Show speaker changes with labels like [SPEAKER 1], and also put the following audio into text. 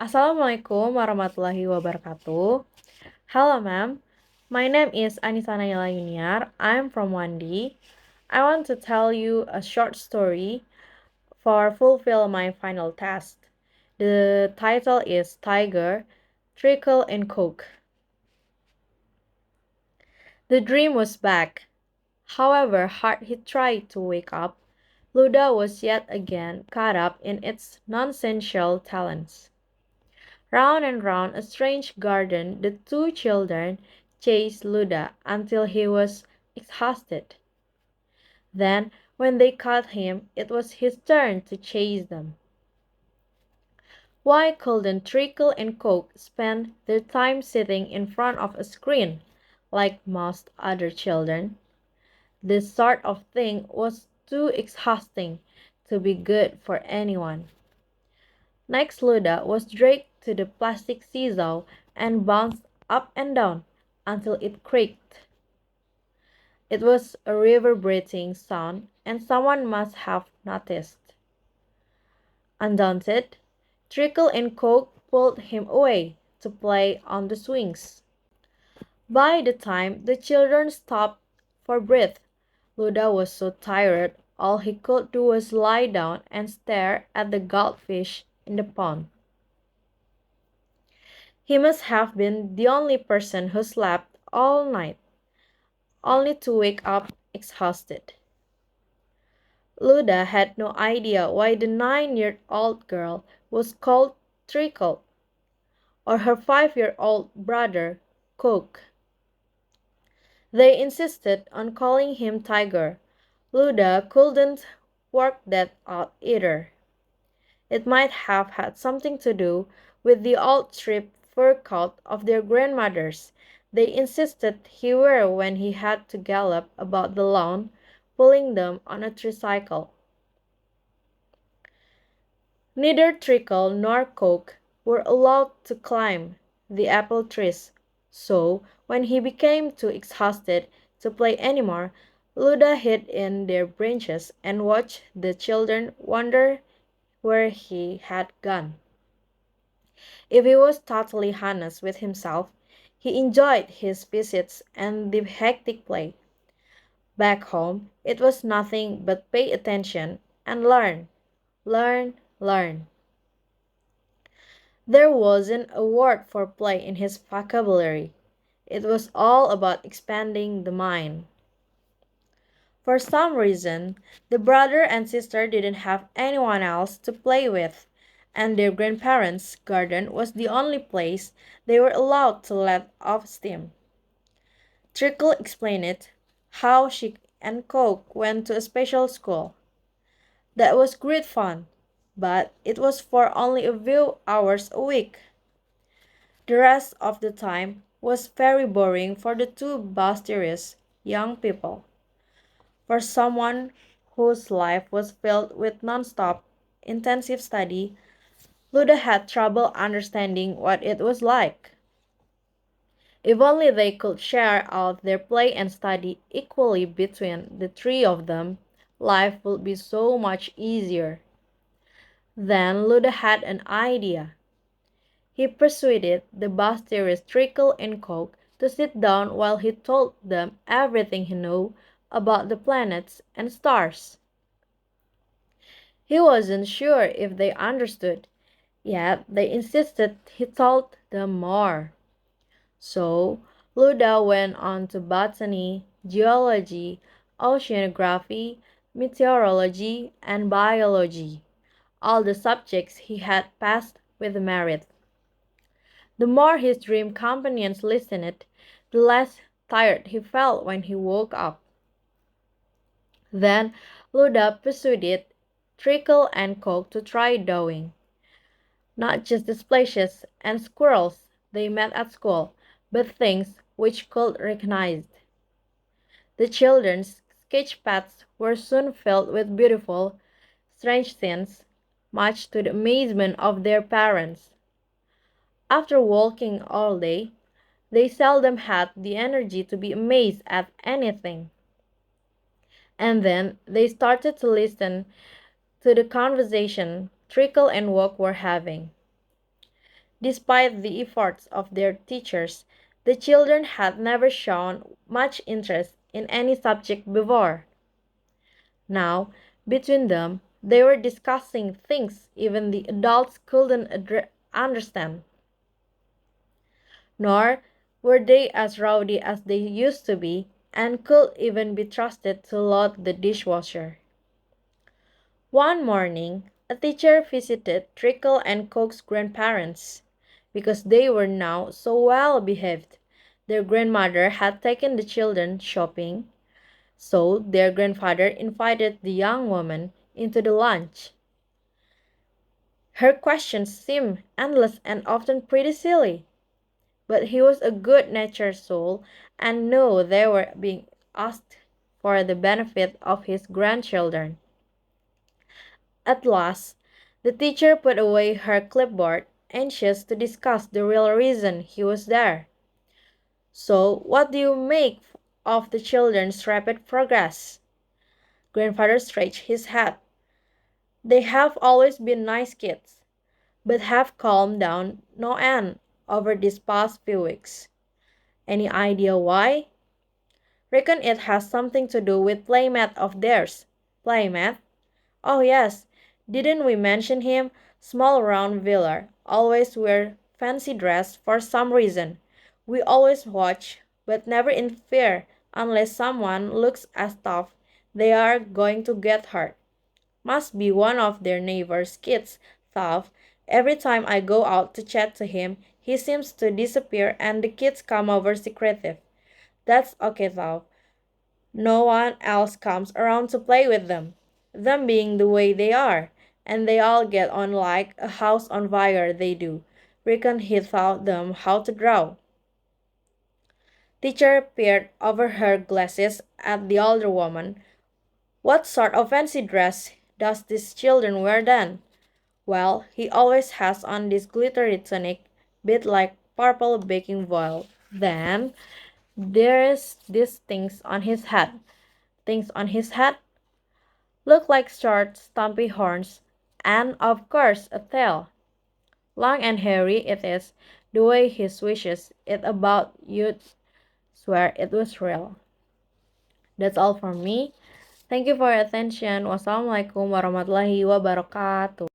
[SPEAKER 1] Assalamualaikum warahmatullahi wabarakatuh. Hello, ma'am. My name is Annisa Nayla Yuniar. I'm from 1D. I want to tell you a short story for fulfill my final task. The title is Tiger, Treacle and Coke. The dream was back. However hard he tried to wake up, Luda was yet again caught up in its nonsensical talents. Round and round a strange garden the two children chased Luda until he was exhausted. Then, when they caught him, it was his turn to chase them. Why couldn't Treacle and Coke spend their time sitting in front of a screen, like most other children? This sort of thing was too exhausting to be good for anyone. Next, Luda was dragged to the plastic seesaw and bounced up and down until it creaked. It was a reverberating sound, and someone must have noticed. Undaunted, Treacle and Coke pulled him away to play on the swings. By the time the children stopped for breath, Luda was so tired all he could do was lie down and stare at the goldfish in the pond. He must have been the only person who slept all night, only to wake up exhausted. Luda had no idea why the 9-year-old girl was called Treacle, or her 5-year-old brother, Coke. They insisted on calling him Tiger. Luda couldn't work that out either. It might have had something to do with the old striped fur coat of their grandmothers they insisted he wear when he had to gallop about the lawn, pulling them on a tricycle. Neither Treacle nor Coke were allowed to climb the apple trees, so when he became too exhausted to play anymore, Luda hid in their branches and watched the children wonder where he had gone. If he was totally honest with himself, he enjoyed his visits and the hectic play. Back home, it was nothing but pay attention and learn, learn, learn. There wasn't a word for play in his vocabulary. It was all about expanding the mind. For some reason, the brother and sister didn't have anyone else to play with, and their grandparents' garden was the only place they were allowed to let off steam. Trickle explained it, how she and Coke went to a special school. That was great fun, but it was for only a few hours a week. The rest of the time was very boring for the two boisterous young people. For someone whose life was filled with non-stop, intensive study, Luda had trouble understanding what it was like. If only they could share out their play and study equally between the three of them, life would be so much easier. Then Luda had an idea. He persuaded the boisterous Treacle and Coke to sit down while he told them everything he knew about the planets and stars. He wasn't sure if they understood, yet they insisted he told them more. So, Luda went on to botany, geology, oceanography, meteorology, and biology, all the subjects he had passed with merit. The more his dream companions listened, the less tired he felt when he woke up. Then Luda persuaded Treacle and Coke to try drawing. Not just the splashes and squirrels they met at school, but things which could recognize. The children's sketch pads were soon filled with beautiful, strange scenes, much to the amazement of their parents. After walking all day, they seldom had the energy to be amazed at anything. And then they started to listen to the conversation Trickle and Walk were having. Despite the efforts of their teachers, the children had never shown much interest in any subject before. Now, between them, they were discussing things even the adults couldn't understand. Nor were they as rowdy as they used to be and could even be trusted to load the dishwasher. One morning, a teacher visited Treacle and Coke's grandparents. Because they were now so well behaved, their grandmother had taken the children shopping, so their grandfather invited the young woman into the lunch. Her questions seemed endless and often pretty silly, but he was a good natured soul and knew they were being asked for the benefit of his grandchildren. At last, the teacher put away her clipboard, anxious to discuss the real reason he was there. So, what do you make of the children's rapid progress? Grandfather stretched his head. They have always been nice kids, but have calmed down no end over these past few weeks. Any idea why? Reckon it has something to do with playmate of theirs. Playmate? Oh yes, didn't we mention him? Small round Villar, always wear fancy dress for some reason. We always watch, but never interfere unless someone looks as tough they are going to get hurt. Must be one of their neighbor's kids, thought. Every time I go out to chat to him, he seems to disappear and the kids come over secretive. That's okay though. No one else comes around to play with them being the way they are, and they all get on like a house on fire they do. Reckon he taught them how to draw. Teacher peered over her glasses at the older woman. What sort of fancy dress does these children wear then? Well, he always has on this glittery tunic, bit like purple baking foil. Then there's these things on his head. Things on his head look like short, stumpy horns, and of course a tail. Long and hairy it is, the way he swishes it about you'd swear it was real. That's all from me. Thank you for your attention. Wassalamualaikum warahmatullahi wabarakatuh.